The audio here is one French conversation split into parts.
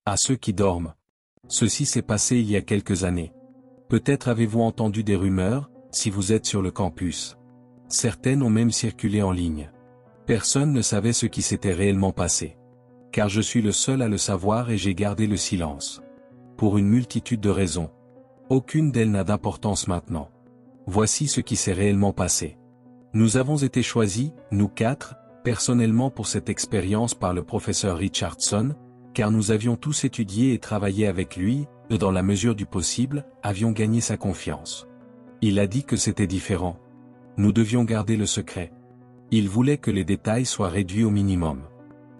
À ceux qui dorment. Ceci s'est passé il y a quelques années. Peut-être avez-vous entendu des rumeurs, si vous êtes sur le campus. Certaines ont même circulé en ligne. Personne ne savait ce qui s'était réellement passé. Car je suis le seul à le savoir et j'ai gardé le silence. Pour une multitude de raisons. Aucune d'elles n'a d'importance maintenant. Voici ce qui s'est réellement passé. Nous avons été choisis, nous 4, personnellement pour cette expérience par le professeur Richardson, car nous avions tous étudié et travaillé avec lui, et dans la mesure du possible, avions gagné sa confiance. Il a dit que c'était différent. Nous devions garder le secret. Il voulait que les détails soient réduits au minimum.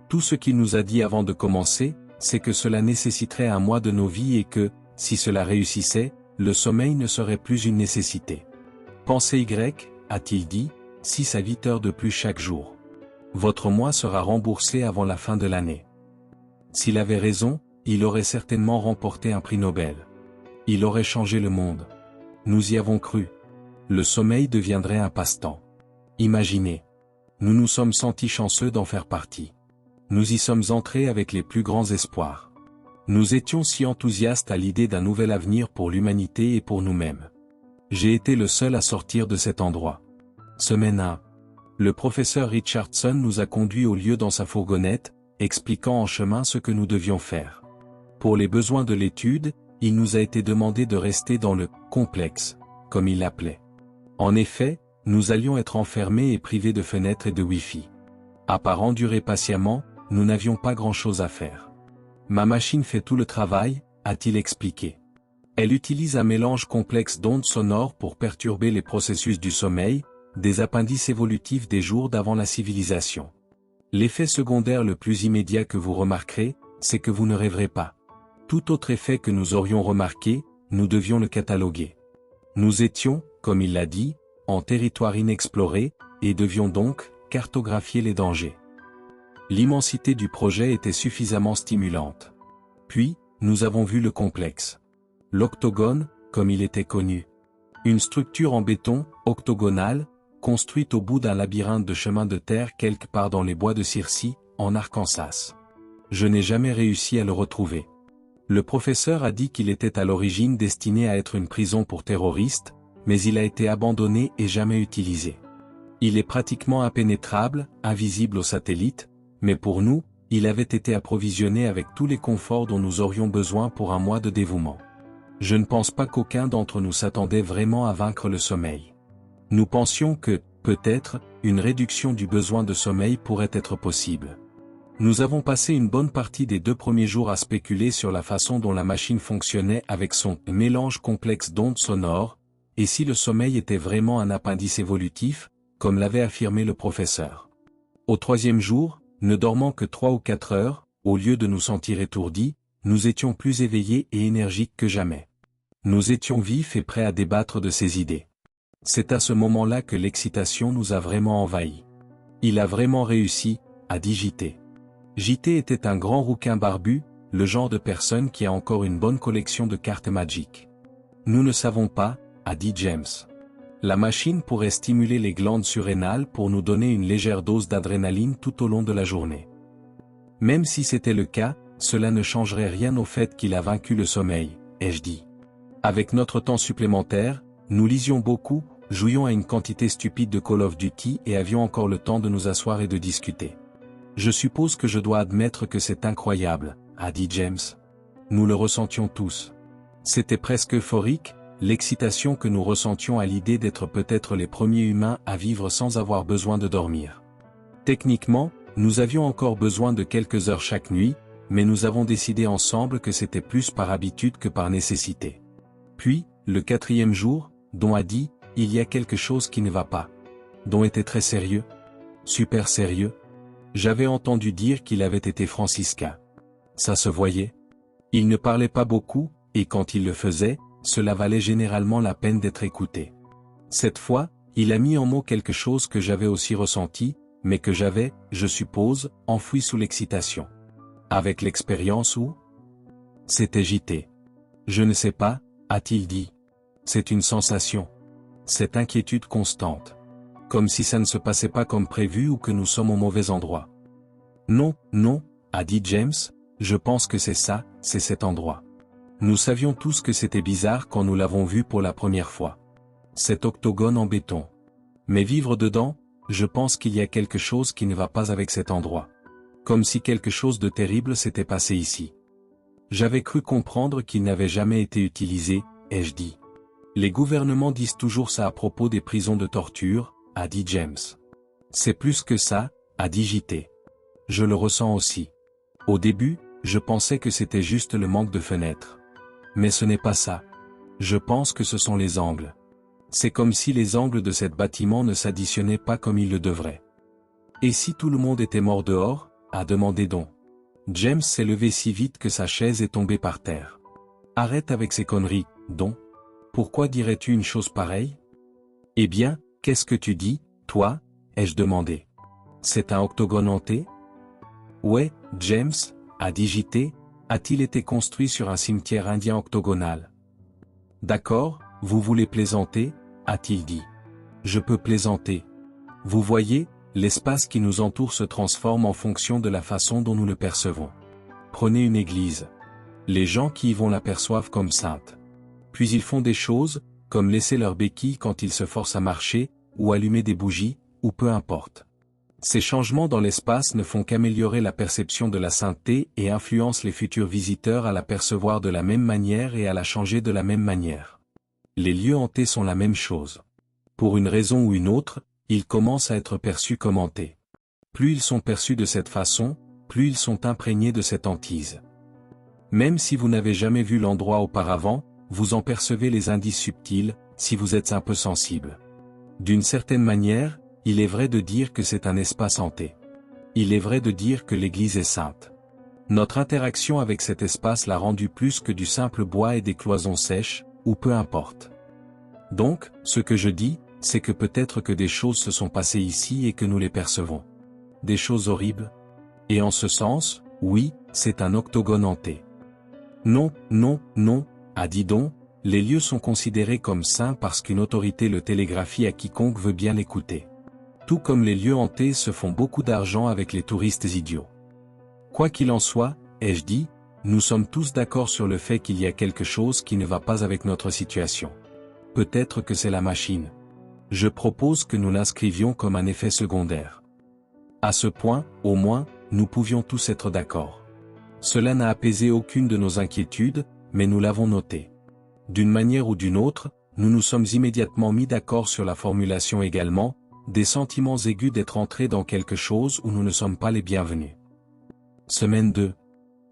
Tout ce qu'il nous a dit avant de commencer, c'est que cela nécessiterait un mois de nos vies et que, si cela réussissait, le sommeil ne serait plus une nécessité. Pensez Y, a-t-il dit, 6 à 8 heures de plus chaque jour. Votre mois sera remboursé avant la fin de l'année. S'il avait raison, il aurait certainement remporté un prix Nobel. Il aurait changé le monde. Nous y avons cru. Le sommeil deviendrait un passe-temps. Imaginez. Nous nous sommes sentis chanceux d'en faire partie. Nous y sommes entrés avec les plus grands espoirs. Nous étions si enthousiastes à l'idée d'un nouvel avenir pour l'humanité et pour nous-mêmes. J'ai été le seul à sortir de cet endroit. Semaine 1. Le professeur Richardson nous a conduits au lieu dans sa fourgonnette, expliquant en chemin ce que nous devions faire. Pour les besoins de l'étude, il nous a été demandé de rester dans le « complexe », comme il l'appelait. En effet, nous allions être enfermés et privés de fenêtres et de Wi-Fi. À part endurer patiemment, nous n'avions pas grand-chose à faire. Ma machine fait tout le travail, a-t-il expliqué. Elle utilise un mélange complexe d'ondes sonores pour perturber les processus du sommeil, des appendices évolutifs des jours d'avant la civilisation. L'effet secondaire le plus immédiat que vous remarquerez, c'est que vous ne rêverez pas. Tout autre effet que nous aurions remarqué, nous devions le cataloguer. Nous étions, comme il l'a dit, en territoire inexploré, et devions donc cartographier les dangers. L'immensité du projet était suffisamment stimulante. Puis, nous avons vu le complexe. L'octogone, comme il était connu. Une structure en béton, octogonale, construite au bout d'un labyrinthe de chemins de terre quelque part dans les bois de Circe, en Arkansas. Je n'ai jamais réussi à le retrouver. Le professeur a dit qu'il était à l'origine destiné à être une prison pour terroristes, mais il a été abandonné et jamais utilisé. Il est pratiquement impénétrable, invisible aux satellites, mais pour nous, il avait été approvisionné avec tous les conforts dont nous aurions besoin pour un mois de dévouement. Je ne pense pas qu'aucun d'entre nous s'attendait vraiment à vaincre le sommeil. Nous pensions que, peut-être, une réduction du besoin de sommeil pourrait être possible. Nous avons passé une bonne partie des 2 premiers jours à spéculer sur la façon dont la machine fonctionnait avec son mélange complexe d'ondes sonores, et si le sommeil était vraiment un appendice évolutif, comme l'avait affirmé le professeur. Au 3e jour, ne dormant que 3 ou 4 heures, au lieu de nous sentir étourdis, nous étions plus éveillés et énergiques que jamais. Nous étions vifs et prêts à débattre de ces idées. C'est à ce moment-là que l'excitation nous a vraiment envahis. Il a vraiment réussi, a dit JT. JT était un grand rouquin barbu, le genre de personne qui a encore une bonne collection de cartes Magic. Nous ne savons pas, a dit James. La machine pourrait stimuler les glandes surrénales pour nous donner une légère dose d'adrénaline tout au long de la journée. Même si c'était le cas, cela ne changerait rien au fait qu'il a vaincu le sommeil, ai-je dit. Avec notre temps supplémentaire, nous lisions beaucoup, jouions à une quantité stupide de Call of Duty et avions encore le temps de nous asseoir et de discuter. Je suppose que je dois admettre que c'est incroyable, a dit James. Nous le ressentions tous. C'était presque euphorique, l'excitation que nous ressentions à l'idée d'être peut-être les premiers humains à vivre sans avoir besoin de dormir. Techniquement, nous avions encore besoin de quelques heures chaque nuit, mais nous avons décidé ensemble que c'était plus par habitude que par nécessité. Puis, le 4e jour, Don a dit, il y a quelque chose qui ne va pas. Don était très sérieux. Super sérieux. J'avais entendu dire qu'il avait été franciscain. Ça se voyait. Il ne parlait pas beaucoup, et quand il le faisait, cela valait généralement la peine d'être écouté. Cette fois, il a mis en mots quelque chose que j'avais aussi ressenti, mais que j'avais, je suppose, enfoui sous l'excitation. Avec l'expérience ou? C'était JT. Je ne sais pas, a-t-il dit. C'est une sensation. Cette inquiétude constante. Comme si ça ne se passait pas comme prévu ou que nous sommes au mauvais endroit. Non, non, a dit James, Je pense que c'est ça, c'est cet endroit. Nous savions tous que c'était bizarre quand nous l'avons vu pour la première fois. Cet octogone en béton. Mais vivre dedans, je pense qu'il y a quelque chose qui ne va pas avec cet endroit. Comme si quelque chose de terrible s'était passé ici. J'avais cru comprendre qu'il n'avait jamais été utilisé, ai-je dit. Les gouvernements disent toujours ça à propos des prisons de torture, a dit James. C'est plus que ça, a dit JT. Je le ressens aussi. Au début, je pensais que c'était juste le manque de fenêtres. Mais ce n'est pas ça. Je pense que ce sont les angles. C'est comme si les angles de cet bâtiment ne s'additionnaient pas comme ils le devraient. Et si tout le monde était mort dehors, a demandé Don. James s'est levé si vite que sa chaise est tombée par terre. Arrête avec ces conneries, Don. Pourquoi dirais-tu une chose pareille? Eh bien, qu'est-ce que tu dis, toi? Ai-je demandé. C'est un octogone hanté? Ouais, James, a dit JT, a-t-il été construit sur un cimetière indien octogonal? D'accord, vous voulez plaisanter, a-t-il dit. Je peux plaisanter. Vous voyez, l'espace qui nous entoure se transforme en fonction de la façon dont nous le percevons. Prenez une église. Les gens qui y vont l'aperçoivent comme sainte. Puis ils font des choses, comme laisser leurs béquilles quand ils se forcent à marcher, ou allumer des bougies, ou peu importe. Ces changements dans l'espace ne font qu'améliorer la perception de la sainteté et influencent les futurs visiteurs à la percevoir de la même manière et à la changer de la même manière. Les lieux hantés sont la même chose. Pour une raison ou une autre, ils commencent à être perçus comme hantés. Plus ils sont perçus de cette façon, plus ils sont imprégnés de cette hantise. Même si vous n'avez jamais vu l'endroit auparavant, vous en percevez les indices subtils, si vous êtes un peu sensible. D'une certaine manière, il est vrai de dire que c'est un espace hanté. Il est vrai de dire que l'Église est sainte. Notre interaction avec cet espace l'a rendu plus que du simple bois et des cloisons sèches, ou peu importe. Donc, ce que je dis, c'est que peut-être que des choses se sont passées ici et que nous les percevons. Des choses horribles. Et en ce sens, oui, c'est un octogone hanté. Non, non, non, a dit Don, les lieux sont considérés comme saints parce qu'une autorité le télégraphie à quiconque veut bien l'écouter. Tout comme les lieux hantés se font beaucoup d'argent avec les touristes idiots. Quoi qu'il en soit, ai-je dit, nous sommes tous d'accord sur le fait qu'il y a quelque chose qui ne va pas avec notre situation. Peut-être que c'est la machine. Je propose que nous l'inscrivions comme un effet secondaire. À ce point, au moins, nous pouvions tous être d'accord. Cela n'a apaisé aucune de nos inquiétudes, mais nous l'avons noté. D'une manière ou d'une autre, nous nous sommes immédiatement mis d'accord sur la formulation également, des sentiments aigus d'être entrés dans quelque chose où nous ne sommes pas les bienvenus. Semaine 2.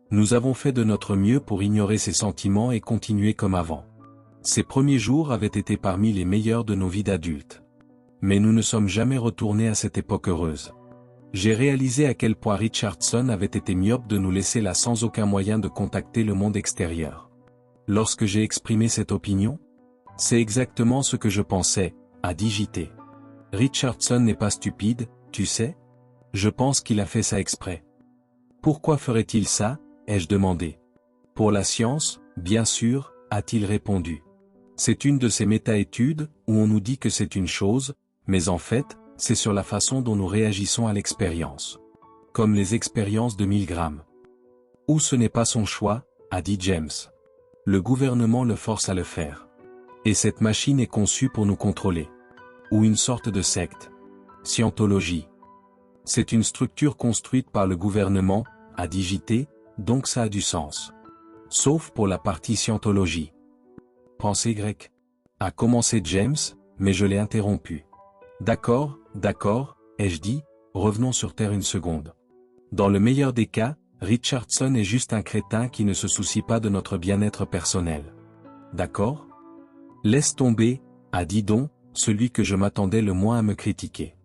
Nous avons fait de notre mieux pour ignorer ces sentiments et continuer comme avant. Ces premiers jours avaient été parmi les meilleurs de nos vies d'adultes. Mais nous ne sommes jamais retournés à cette époque heureuse. J'ai réalisé à quel point Richardson avait été myope de nous laisser là sans aucun moyen de contacter le monde extérieur. Lorsque j'ai exprimé cette opinion, c'est exactement ce que je pensais, a dit JT. Richardson n'est pas stupide, tu sais? Je pense qu'il a fait ça exprès. Pourquoi ferait-il ça? Ai-je demandé. Pour la science, bien sûr, a-t-il répondu. C'est une de ces méta-études où on nous dit que c'est une chose, mais en fait, c'est sur la façon dont nous réagissons à l'expérience. Comme les expériences de Milgram. Ou ce n'est pas son choix, a dit James. Le gouvernement le force à le faire. Et cette machine est conçue pour nous contrôler. Ou une sorte de secte. Scientologie. C'est une structure construite par le gouvernement, a dit JT, donc ça a du sens. Sauf pour la partie scientologie. Pensée grecque. A commencé James, mais je l'ai interrompu. D'accord, ai-je dit, revenons sur Terre une seconde. Dans le meilleur des cas, Richardson est juste un crétin qui ne se soucie pas de notre bien-être personnel. D'accord? Laisse tomber, a dit Don, celui que je m'attendais le moins à me critiquer.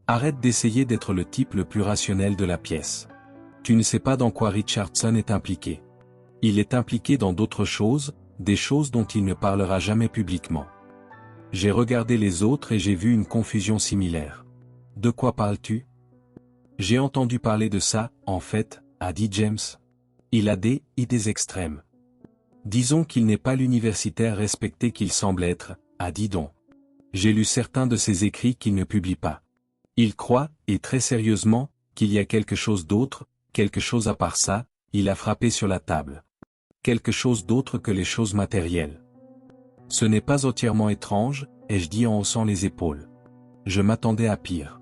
Arrête d'essayer d'être le type le plus rationnel de la pièce. Tu ne sais pas dans quoi Richardson est impliqué. Il est impliqué dans d'autres choses, des choses dont il ne parlera jamais publiquement. J'ai regardé les autres et j'ai vu une confusion similaire. De quoi parles-tu? J'ai entendu parler de ça, en fait, a dit James. Il a des idées extrêmes. Disons qu'il n'est pas l'universitaire respecté qu'il semble être, a dit Don. J'ai lu certains de ses écrits qu'il ne publie pas. Il croit, et très sérieusement, qu'il y a quelque chose d'autre, quelque chose à part ça, il a frappé sur la table. Quelque chose d'autre que les choses matérielles. Ce n'est pas entièrement étrange, ai-je dit en haussant les épaules. Je m'attendais à pire.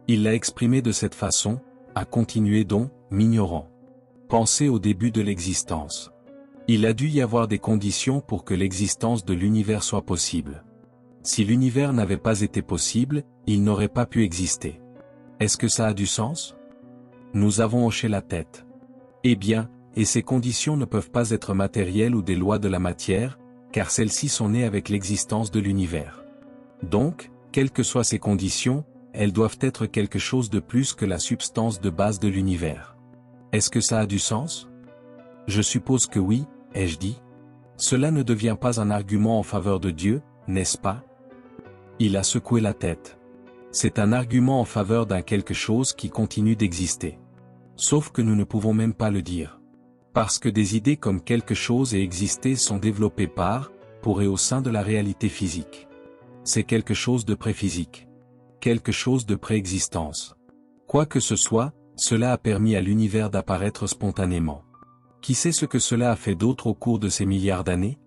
Il l'a exprimé de cette façon, a continué donc, m'ignorant. Pensez au début de l'existence. Il a dû y avoir des conditions pour que l'existence de l'univers soit possible. Si l'univers n'avait pas été possible, il n'aurait pas pu exister. Est-ce que ça a du sens? Nous avons hoché la tête. Eh bien, et ces conditions ne peuvent pas être matérielles ou des lois de la matière, car celles-ci sont nées avec l'existence de l'univers. Donc, quelles que soient ces conditions, elles doivent être quelque chose de plus que la substance de base de l'univers. Est-ce que ça a du sens? Je suppose que oui, ai-je dit. Cela ne devient pas un argument en faveur de Dieu, n'est-ce pas? Il a secoué la tête. C'est un argument en faveur d'un quelque chose qui continue d'exister. Sauf que nous ne pouvons même pas le dire. Parce que des idées comme quelque chose et exister sont développées pour et au sein de la réalité physique. C'est quelque chose de pré-physique. Quelque chose de préexistence. Quoi que ce soit, cela a permis à l'univers d'apparaître spontanément. Qui sait ce que cela a fait d'autre au cours de ces milliards d'années?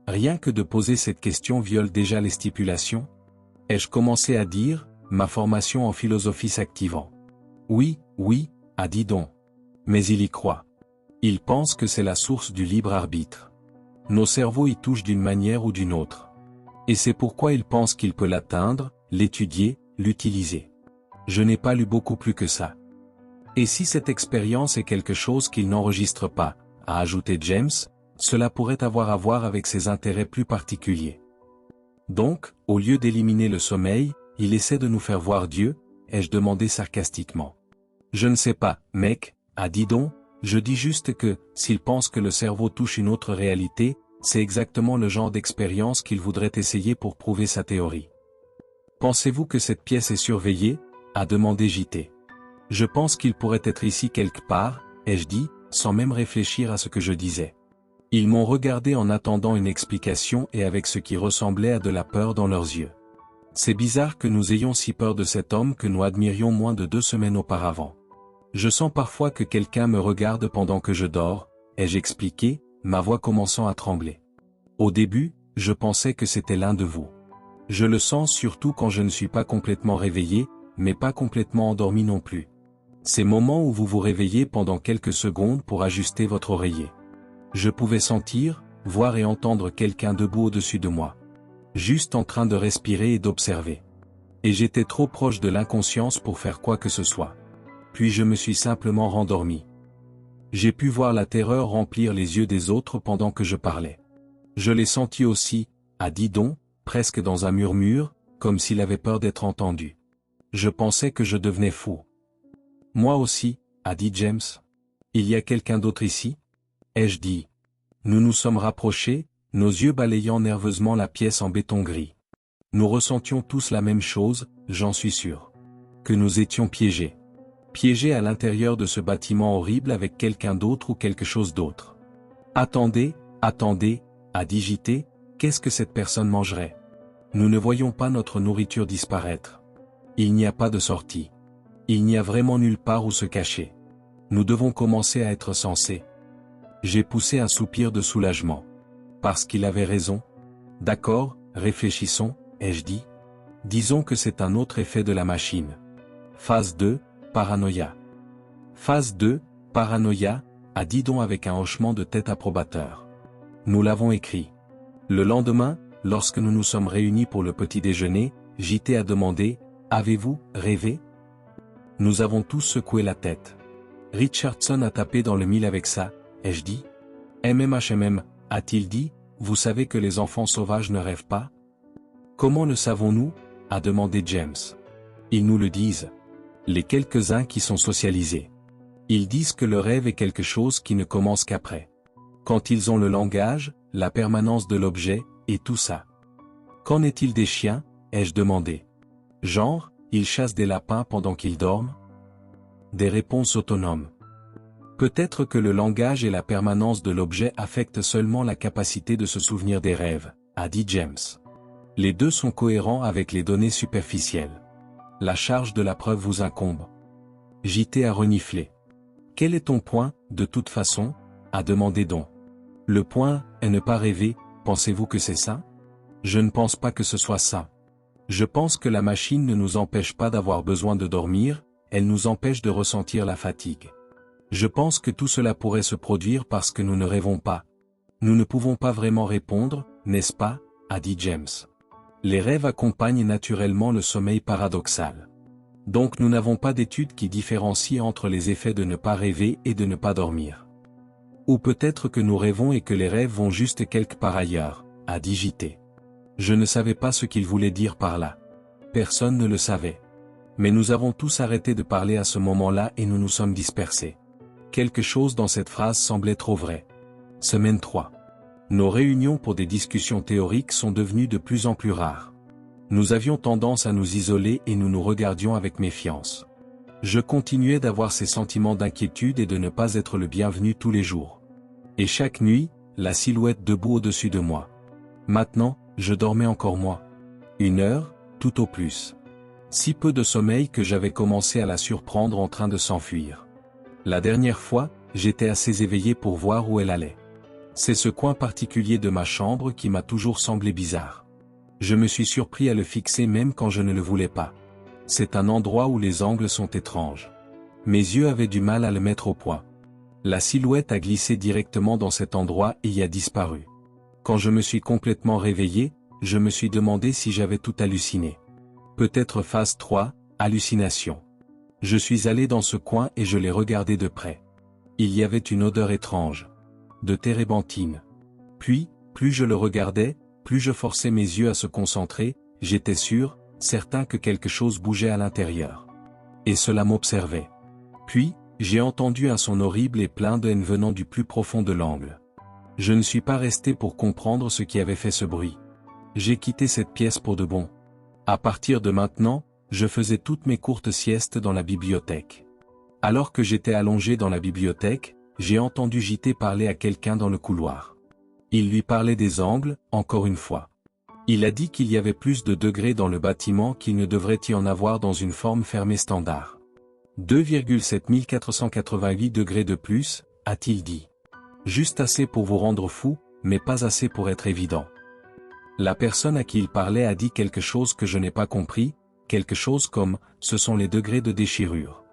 Rien que de poser cette question viole déjà les stipulations. Ai-je commencé à dire, ma formation en philosophie s'activant. Oui, a dit donc. Mais il y croit. Il pense que c'est la source du libre arbitre. Nos cerveaux y touchent d'une manière ou d'une autre. Et c'est pourquoi il pense qu'il peut l'atteindre, l'étudier, l'utiliser. Je n'ai pas lu beaucoup plus que ça. Et si cette expérience est quelque chose qu'il n'enregistre pas, a ajouté James, cela pourrait avoir à voir avec ses intérêts plus particuliers. Donc, au lieu d'éliminer le sommeil, il essaie de nous faire voir Dieu, ai-je demandé sarcastiquement. Je ne sais pas, mec, a dit donc, je dis juste que, s'il pense que le cerveau touche une autre réalité, c'est exactement le genre d'expérience qu'il voudrait essayer pour prouver sa théorie. Pensez-vous que cette pièce est surveillée? A demandé JT. Je pense qu'il pourrait être ici quelque part, ai-je dit, sans même réfléchir à ce que je disais. Ils m'ont regardé en attendant une explication et avec ce qui ressemblait à de la peur dans leurs yeux. C'est bizarre que nous ayons si peur de cet homme que nous admirions moins de 2 semaines auparavant. Je sens parfois que quelqu'un me regarde pendant que je dors, ai-je expliqué, ma voix commençant à trembler. Au début, je pensais que c'était l'un de vous. Je le sens surtout quand je ne suis pas complètement réveillé, mais pas complètement endormi non plus. Ces moments où vous vous réveillez pendant quelques secondes pour ajuster votre oreiller. Je pouvais sentir, voir et entendre quelqu'un debout au-dessus de moi. Juste en train de respirer et d'observer. Et j'étais trop proche de l'inconscience pour faire quoi que ce soit. Puis je me suis simplement rendormi. J'ai pu voir la terreur remplir les yeux des autres pendant que je parlais. Je l'ai senti aussi, a dit donc, presque dans un murmure, comme s'il avait peur d'être entendu. Je pensais que je devenais fou. Moi aussi, a dit James. Il y a quelqu'un d'autre ici? Ai-je dit. Nous nous sommes rapprochés, nos yeux balayant nerveusement la pièce en béton gris. Nous ressentions tous la même chose, j'en suis sûr. Que nous étions piégés. Piégés à l'intérieur de ce bâtiment horrible avec quelqu'un d'autre ou quelque chose d'autre. Attendez, a dit JT, qu'est-ce que cette personne mangerait? Nous ne voyons pas notre nourriture disparaître. Il n'y a pas de sortie. Il n'y a vraiment nulle part où se cacher. Nous devons commencer à être sensés. J'ai poussé un soupir de soulagement. Parce qu'il avait raison. D'accord, réfléchissons, ai-je dit. Disons que c'est un autre effet de la machine. Phase 2, paranoïa. Phase 2, paranoïa, a dit donc avec un hochement de tête approbateur. Nous l'avons écrit. Le lendemain, lorsque nous nous sommes réunis pour le petit déjeuner, JT a demandé, avez-vous rêvé? Nous avons tous secoué la tête. Richardson a tapé dans le mille avec ça, ai-je dit. MMHMM, a-t-il dit, vous savez que les enfants sauvages ne rêvent pas? Comment le savons-nous? A demandé James. Ils nous le disent. Les quelques-uns qui sont socialisés. Ils disent que le rêve est quelque chose qui ne commence qu'après. Quand ils ont le langage, la permanence de l'objet, et tout ça. Qu'en est-il des chiens? Ai-je demandé. Genre, ils chassent des lapins pendant qu'ils dorment? Des réponses autonomes. Peut-être que le langage et la permanence de l'objet affectent seulement la capacité de se souvenir des rêves, a dit James. Les deux sont cohérents avec les données superficielles. La charge de la preuve vous incombe. JT a reniflé. Quel est ton point, de toute façon? A demandé Don. Le point est ne pas rêver, pensez-vous que c'est ça? Je ne pense pas que ce soit ça. Je pense que la machine ne nous empêche pas d'avoir besoin de dormir, elle nous empêche de ressentir la fatigue. Je pense que tout cela pourrait se produire parce que nous ne rêvons pas. Nous ne pouvons pas vraiment répondre, n'est-ce pas? A dit James. Les rêves accompagnent naturellement le sommeil paradoxal. Donc nous n'avons pas d'études qui différencient entre les effets de ne pas rêver et de ne pas dormir. Ou peut-être que nous rêvons et que les rêves vont juste quelque part ailleurs, a dit JT. Je ne savais pas ce qu'il voulait dire par là. Personne ne le savait. Mais nous avons tous arrêté de parler à ce moment-là et nous nous sommes dispersés. Quelque chose dans cette phrase semblait trop vrai. Semaine 3. Nos réunions pour des discussions théoriques sont devenues de plus en plus rares. Nous avions tendance à nous isoler et nous nous regardions avec méfiance. Je continuais d'avoir ces sentiments d'inquiétude et de ne pas être le bienvenu tous les jours. Et chaque nuit, la silhouette debout au-dessus de moi. Maintenant, je dormais encore moins. 1 heure, tout au plus. Si peu de sommeil que j'avais commencé à la surprendre en train de s'enfuir. La dernière fois, j'étais assez éveillé pour voir où elle allait. C'est ce coin particulier de ma chambre qui m'a toujours semblé bizarre. Je me suis surpris à le fixer même quand je ne le voulais pas. C'est un endroit où les angles sont étranges. Mes yeux avaient du mal à le mettre au point. La silhouette a glissé directement dans cet endroit et y a disparu. Quand je me suis complètement réveillé, je me suis demandé si j'avais tout halluciné. Peut-être phase 3, hallucination. Je suis allé dans ce coin et je l'ai regardé de près. Il y avait une odeur étrange. De térébenthine. Puis, plus je le regardais, plus je forçais mes yeux à se concentrer, j'étais sûr, certain que quelque chose bougeait à l'intérieur. Et cela m'observait. Puis, j'ai entendu un son horrible et plein de haine venant du plus profond de l'angle. Je ne suis pas resté pour comprendre ce qui avait fait ce bruit. J'ai quitté cette pièce pour de bon. À partir de maintenant, je faisais toutes mes courtes siestes dans la bibliothèque. Alors que j'étais allongé dans la bibliothèque, j'ai entendu JT parler à quelqu'un dans le couloir. Il lui parlait des angles, encore une fois. Il a dit qu'il y avait plus de degrés dans le bâtiment qu'il ne devrait y en avoir dans une forme fermée standard. 2,7488 degrés de plus, a-t-il dit. Juste assez pour vous rendre fou, mais pas assez pour être évident. La personne à qui il parlait a dit quelque chose que je n'ai pas compris, quelque chose comme « ce sont les degrés de déchirure ».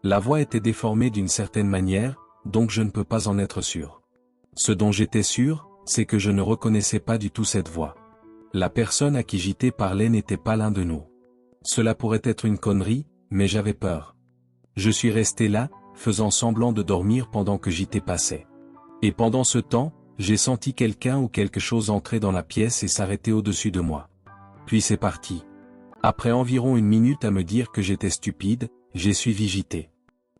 La voix était déformée d'une certaine manière, donc je ne peux pas en être sûr. Ce dont j'étais sûr, c'est que je ne reconnaissais pas du tout cette voix. La personne à qui JT parlait n'était pas l'un de nous. Cela pourrait être une connerie, mais j'avais peur. Je suis resté là, faisant semblant de dormir pendant que JT passait. Et pendant ce temps, j'ai senti quelqu'un ou quelque chose entrer dans la pièce et s'arrêter au-dessus de moi. Puis c'est parti. Après environ 1 minute à me dire que j'étais stupide, j'ai suivi JT.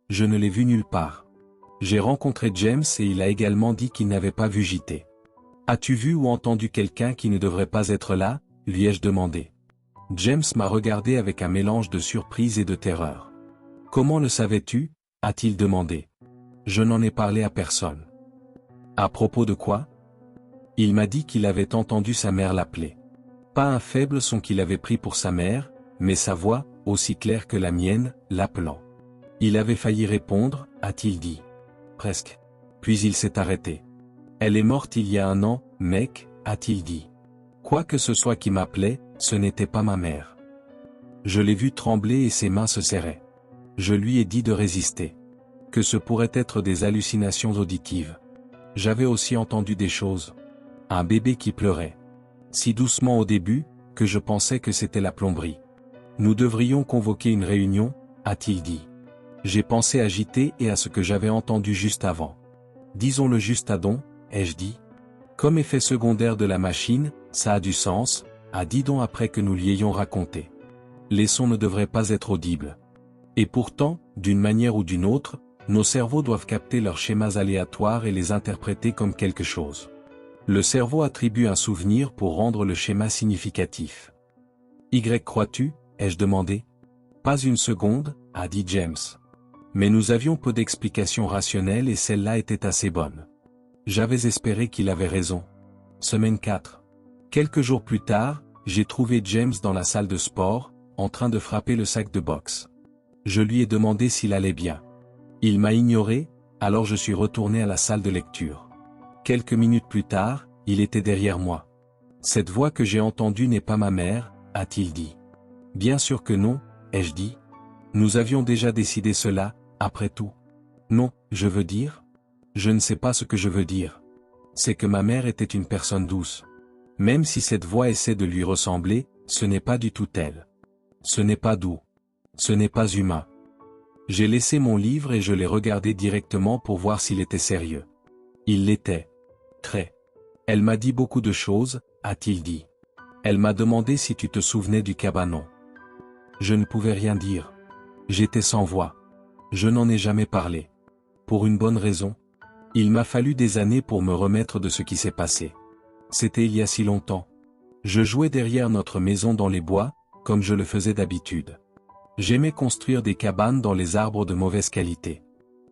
Je ne l'ai vu nulle part. J'ai rencontré James et il a également dit qu'il n'avait pas vu JT. As-tu vu ou entendu quelqu'un qui ne devrait pas être là, lui ai-je demandé. James m'a regardé avec un mélange de surprise et de terreur. Comment le savais-tu? A-t-il demandé. Je n'en ai parlé à personne. À propos de quoi? Il m'a dit qu'il avait entendu sa mère l'appeler. Pas un faible son qu'il avait pris pour sa mère, mais sa voix, aussi claire que la mienne, l'appelant. Il avait failli répondre, a-t-il dit. Presque. Puis il s'est arrêté. Elle est morte il y a 1 an, mec, a-t-il dit. Quoi que ce soit qui m'appelait, ce n'était pas ma mère. Je l'ai vu trembler et ses mains se serraient. Je lui ai dit de résister. Que ce pourrait être des hallucinations auditives. J'avais aussi entendu des choses. Un bébé qui pleurait. Si doucement au début, que je pensais que c'était la plomberie. Nous devrions convoquer une réunion, a-t-il dit. J'ai pensé à JT et à ce que j'avais entendu juste avant. Disons-le juste à Don, ai-je dit. Comme effet secondaire de la machine, ça a du sens, a dit Don après que nous lui ayons raconté. Les sons ne devraient pas être audibles. Et pourtant, d'une manière ou d'une autre, nos cerveaux doivent capter leurs schémas aléatoires et les interpréter comme quelque chose. Le cerveau attribue un souvenir pour rendre le schéma significatif. Y crois-tu, ai-je demandé. Pas une seconde, a dit James. Mais nous avions peu d'explications rationnelles et celle-là était assez bonne. J'avais espéré qu'il avait raison. Semaine 4. Quelques jours plus tard, j'ai trouvé James dans la salle de sport, en train de frapper le sac de boxe. Je lui ai demandé s'il allait bien. Il m'a ignoré, alors je suis retourné à la salle de lecture. Quelques minutes plus tard, il était derrière moi. Cette voix que j'ai entendue n'est pas ma mère, a-t-il dit. Bien sûr que non, ai-je dit. Nous avions déjà décidé cela, après tout. Non, je veux dire. Je ne sais pas ce que je veux dire. C'est que ma mère était une personne douce. Même si cette voix essaie de lui ressembler, ce n'est pas du tout elle. Ce n'est pas doux. Ce n'est pas humain. J'ai laissé mon livre et je l'ai regardé directement pour voir s'il était sérieux. Il l'était. Très. Elle m'a dit beaucoup de choses, a-t-il dit. Elle m'a demandé si tu te souvenais du cabanon. Je ne pouvais rien dire. J'étais sans voix. Je n'en ai jamais parlé. Pour une bonne raison. Il m'a fallu des années pour me remettre de ce qui s'est passé. C'était il y a si longtemps. Je jouais derrière notre maison dans les bois, comme je le faisais d'habitude. J'aimais construire des cabanes dans les arbres de mauvaise qualité.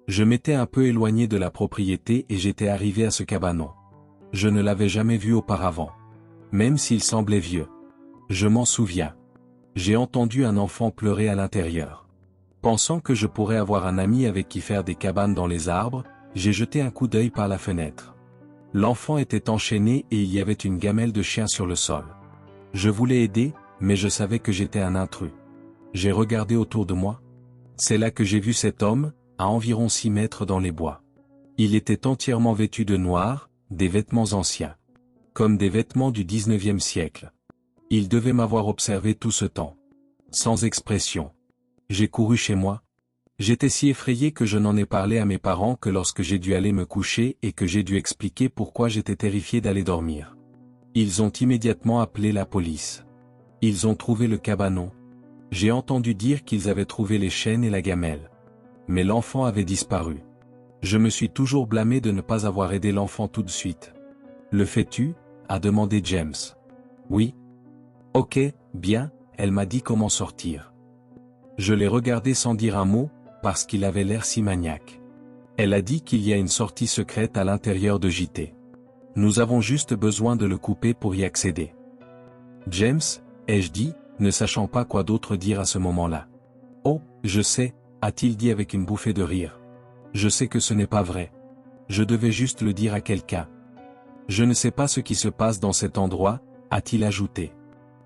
Je m'étais un peu éloigné de la propriété et j'étais arrivé à ce cabanon. Je ne l'avais jamais vu auparavant. Même s'il semblait vieux. Je m'en souviens. J'ai entendu un enfant pleurer à l'intérieur. Pensant que je pourrais avoir un ami avec qui faire des cabanes dans les arbres, j'ai jeté un coup d'œil par la fenêtre. L'enfant était enchaîné et il y avait une gamelle de chien sur le sol. Je voulais aider, mais je savais que j'étais un intrus. J'ai regardé autour de moi. C'est là que j'ai vu cet homme, à environ 6 mètres dans les bois. Il était entièrement vêtu de noir, des vêtements anciens. Comme des vêtements du 19e siècle. Il devait m'avoir observé tout ce temps. Sans expression. J'ai couru chez moi. J'étais si effrayé que je n'en ai parlé à mes parents que lorsque j'ai dû aller me coucher et que j'ai dû expliquer pourquoi j'étais terrifié d'aller dormir. Ils ont immédiatement appelé la police. Ils ont trouvé le cabanon. J'ai entendu dire qu'ils avaient trouvé les chaînes et la gamelle. Mais l'enfant avait disparu. Je me suis toujours blâmé de ne pas avoir aidé l'enfant tout de suite. Le fais-tu ? A demandé James. Oui. Ok, bien, elle m'a dit comment sortir. Je l'ai regardé sans dire un mot, parce qu'il avait l'air si maniaque. Elle a dit qu'il y a une sortie secrète à l'intérieur de JT. Nous avons juste besoin de le couper pour y accéder. James, ai-je dit, ne sachant pas quoi d'autre dire à ce moment-là. Oh, je sais, a-t-il dit avec une bouffée de rire. Je sais que ce n'est pas vrai. Je devais juste le dire à quelqu'un. Je ne sais pas ce qui se passe dans cet endroit, a-t-il ajouté.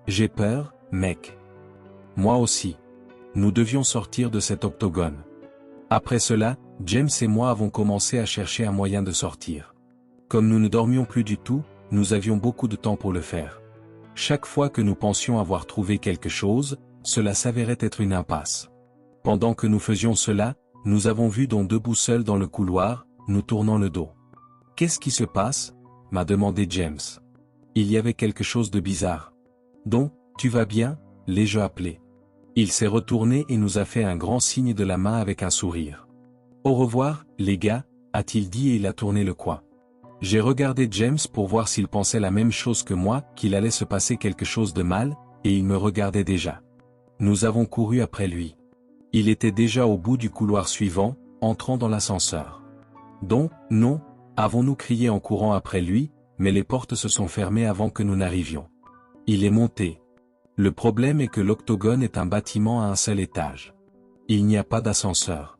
J'ai peur, mec. Moi aussi. Nous devions sortir de cet octogone. Après cela, James et moi avons commencé à chercher un moyen de sortir. Comme nous ne dormions plus du tout, nous avions beaucoup de temps pour le faire. Chaque fois que nous pensions avoir trouvé quelque chose, cela s'avérait être une impasse. Pendant que nous faisions cela, nous avons vu Don debout seul dans le couloir, nous tournant le dos. « Qu'est-ce qui se passe ?» m'a demandé James. Il y avait quelque chose de bizarre. « Don, tu vas bien ?» l'ai-je appelé. Il s'est retourné et nous a fait un grand signe de la main avec un sourire. « Au revoir, les gars » a-t-il dit et il a tourné le coin. J'ai regardé James pour voir s'il pensait la même chose que moi, qu'il allait se passer quelque chose de mal, et il me regardait déjà. Nous avons couru après lui. Il était déjà au bout du couloir suivant, entrant dans l'ascenseur. « Don, non » avons-nous crié en courant après lui, mais les portes se sont fermées avant que nous n'arrivions. Il est monté. Le problème est que l'octogone est un bâtiment à un seul étage. Il n'y a pas d'ascenseur.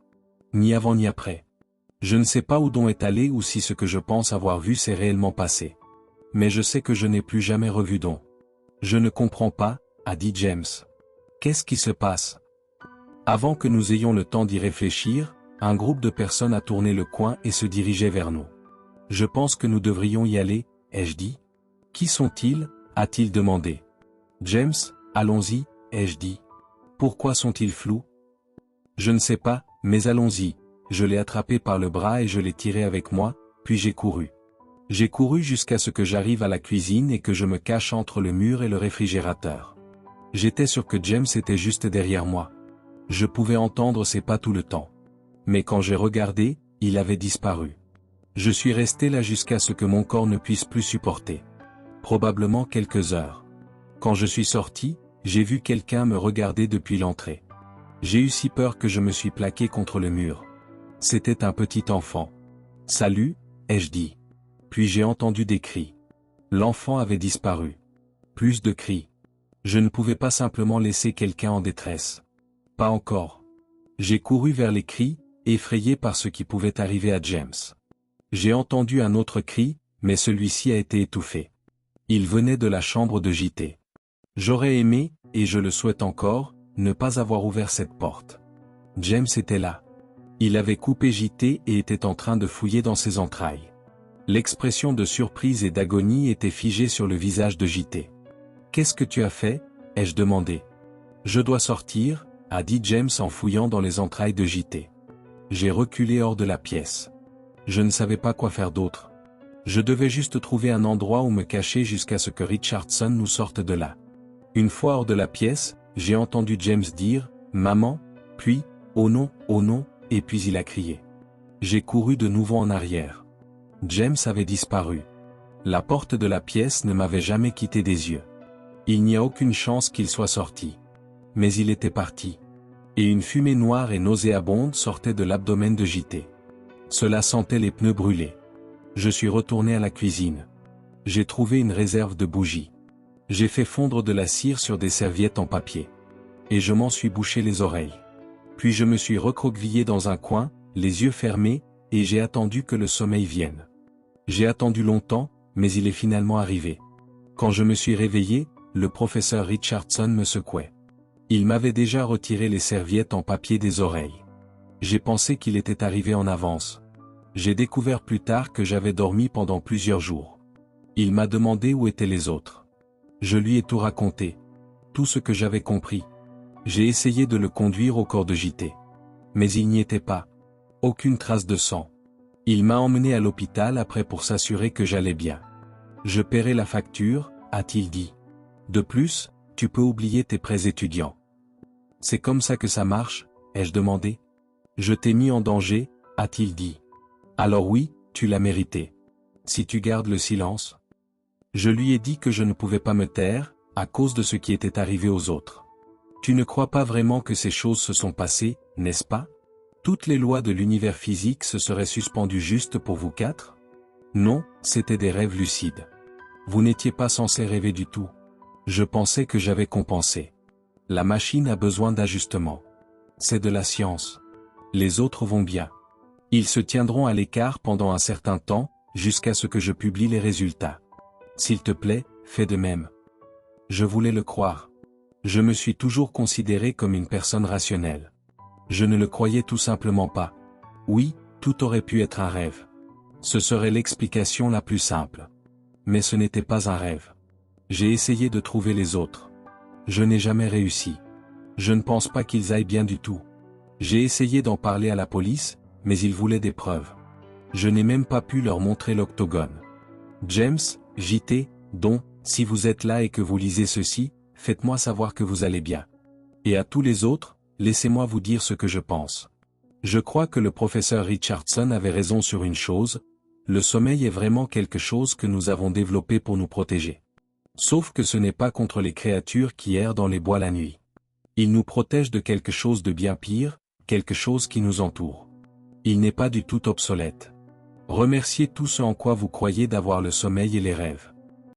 Ni avant ni après. Je ne sais pas où Don est allé ou si ce que je pense avoir vu s'est réellement passé. Mais je sais que je n'ai plus jamais revu Don. Je ne comprends pas, a dit James. Qu'est-ce qui se passe? Avant que nous ayons le temps d'y réfléchir, un groupe de personnes a tourné le coin et se dirigeait vers nous. Je pense que nous devrions y aller, ai-je dit. Qui sont-ils? A-t-il demandé. James, allons-y, ai-je dit. Pourquoi sont-ils flous? Je ne sais pas, mais allons-y. Je l'ai attrapé par le bras et je l'ai tiré avec moi, puis j'ai couru. J'ai couru jusqu'à ce que j'arrive à la cuisine et que je me cache entre le mur et le réfrigérateur. J'étais sûr que James était juste derrière moi. Je pouvais entendre ses pas tout le temps. Mais quand j'ai regardé, il avait disparu. Je suis resté là jusqu'à ce que mon corps ne puisse plus supporter. Probablement quelques heures. Quand je suis sorti, j'ai vu quelqu'un me regarder depuis l'entrée. J'ai eu si peur que je me suis plaqué contre le mur. C'était un petit enfant. « Salut » ai-je dit. Puis j'ai entendu des cris. L'enfant avait disparu. Plus de cris. Je ne pouvais pas simplement laisser quelqu'un en détresse. Pas encore. J'ai couru vers les cris, effrayé par ce qui pouvait arriver à James. J'ai entendu un autre cri, mais celui-ci a été étouffé. Il venait de la chambre de JT. J'aurais aimé, et je le souhaite encore, ne pas avoir ouvert cette porte. James était là. Il avait coupé JT et était en train de fouiller dans ses entrailles. L'expression de surprise et d'agonie était figée sur le visage de JT. « Qu'est-ce que tu as fait ?» ai-je demandé. « Je dois sortir », a dit James en fouillant dans les entrailles de JT. J'ai reculé hors de la pièce. Je ne savais pas quoi faire d'autre. Je devais juste trouver un endroit où me cacher jusqu'à ce que Richardson nous sorte de là. Une fois hors de la pièce, j'ai entendu James dire « Maman », puis « Oh non, et puis il a crié. J'ai couru de nouveau en arrière. James avait disparu. La porte de la pièce ne m'avait jamais quitté des yeux. Il n'y a aucune chance qu'il soit sorti. Mais il était parti. Et une fumée noire et nauséabonde sortait de l'abdomen de JT. Cela sentait les pneus brûlés. Je suis retourné à la cuisine. J'ai trouvé une réserve de bougies. J'ai fait fondre de la cire sur des serviettes en papier. Et je m'en suis bouché les oreilles. Puis je me suis recroquevillé dans un coin, les yeux fermés, et j'ai attendu que le sommeil vienne. J'ai attendu longtemps, mais il est finalement arrivé. Quand je me suis réveillé, le professeur Richardson me secouait. Il m'avait déjà retiré les serviettes en papier des oreilles. J'ai pensé qu'il était arrivé en avance. J'ai découvert plus tard que j'avais dormi pendant plusieurs jours. Il m'a demandé où étaient les autres. Je lui ai tout raconté. Tout ce que j'avais compris. J'ai essayé de le conduire au corps de JT. Mais il n'y était pas. Aucune trace de sang. Il m'a emmené à l'hôpital après pour s'assurer que j'allais bien. Je paierai la facture, a-t-il dit. De plus, tu peux oublier tes prêts étudiants. C'est comme ça que ça marche, ai-je demandé. Je t'ai mis en danger, a-t-il dit. Alors oui, tu l'as mérité. Si tu gardes le silence. Je lui ai dit que je ne pouvais pas me taire, à cause de ce qui était arrivé aux autres. Tu ne crois pas vraiment que ces choses se sont passées, n'est-ce pas? Toutes les lois de l'univers physique se seraient suspendues juste pour vous quatre? Non, c'étaient des rêves lucides. Vous n'étiez pas censé rêver du tout. Je pensais que j'avais compensé. La machine a besoin d'ajustement. C'est de la science. Les autres vont bien. Ils se tiendront à l'écart pendant un certain temps, jusqu'à ce que je publie les résultats. S'il te plaît, fais de même. Je voulais le croire. Je me suis toujours considéré comme une personne rationnelle. Je ne le croyais tout simplement pas. Oui, tout aurait pu être un rêve. Ce serait l'explication la plus simple. Mais ce n'était pas un rêve. J'ai essayé de trouver les autres. Je n'ai jamais réussi. Je ne pense pas qu'ils aillent bien du tout. J'ai essayé d'en parler à la police, mais ils voulaient des preuves. Je n'ai même pas pu leur montrer l'octogone. James, JT, Don, si vous êtes là et que vous lisez ceci, faites-moi savoir que vous allez bien. Et à tous les autres, laissez-moi vous dire ce que je pense. Je crois que le professeur Richardson avait raison sur une chose, le sommeil est vraiment quelque chose que nous avons développé pour nous protéger. Sauf que ce n'est pas contre les créatures qui errent dans les bois la nuit. Il nous protège de quelque chose de bien pire, quelque chose qui nous entoure. Il n'est pas du tout obsolète. Remerciez tout ce en quoi vous croyez d'avoir le sommeil et les rêves.